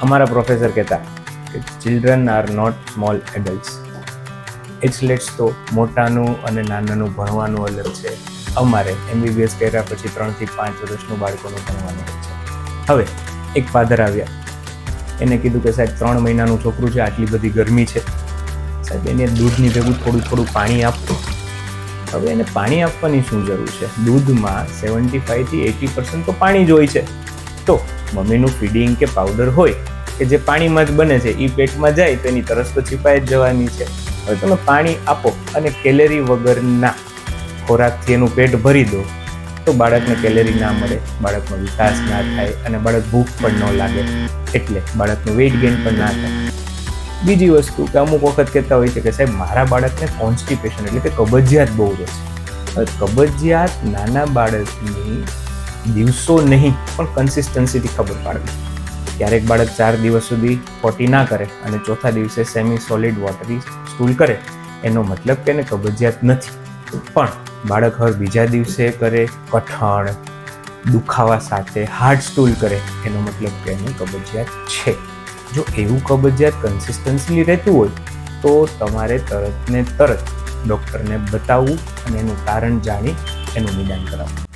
અમારા પ્રોફેસર કહેતા કે children are not small adults. એટલેટ્સ તો મોટાનું અને નાનાનું ભણવાનું અલગ છે. અમારે MBBS કર્યા પછી 3 થી 5 વર્ષનું બાળકોનું ભણવાનું હોય છે. હવે એક ફાધર આવ્યા, એને કીધું કે સાહેબ 3 મહિનાનું છોકરું છે, આટલી બધી ગરમી છે, સાહેબ એને દૂધની ભેગું થોડું પાણી આપવું. હવે એને પાણી આપવાની શું જરૂર છે? દૂધમાં 75 થી 80% તો પાણી જ હોય છે. તો મમ્મીનું ફીડિંગ કે પાવડર હોય કે જે પાણીમાં જ બને છે, એ પેટમાં જાય તો એની તરસ તો છીપાઈ જ જવાની છે. હવે તમે પાણી આપો અને કેલેરી વગરના ખોરાકથી એનું પેટ ભરી દો તો બાળકને કેલેરી ના મળે, બાળકનો વિકાસ ના થાય અને બાળક ભૂખ પણ ન લાગે, એટલે બાળકનું વેઇટ ગેઇન પણ ના થાય. બીજી વસ્તુ કે અમુક વખત કહેતા હોય છે કે સાહેબ મારા બાળકને કોન્સ્ટિપેશન એટલે કે કબજિયાત બહુ રહે છે. હવે કબજિયાત નાના બાળકની દિવસો નહીં પણ કન્સિસ્ટન્સીથી ખબર પાડવી. ક્યારેક બાળક 4 દિવસ સુધી પોટી ના કરે અને ચોથા દિવસે સેમી સોલિડ વોટરી સ્ટૂલ કરે, એનો મતલબ કે એને કબજિયાત નથી. પણ બાળક હર બીજા દિવસે કરે, કઠણ, દુખાવા સાથે હાર્ડ સ્ટૂલ કરે, એનો મતલબ કે એને કબજિયાત છે. જો એવું કબજિયાત કન્સિસ્ટન્સલી રહેતું હોય તો તમારે તરત ને તરત ડૉક્ટરને બતાવવું અને એનું કારણ જાણી એનું નિદાન કરાવવું.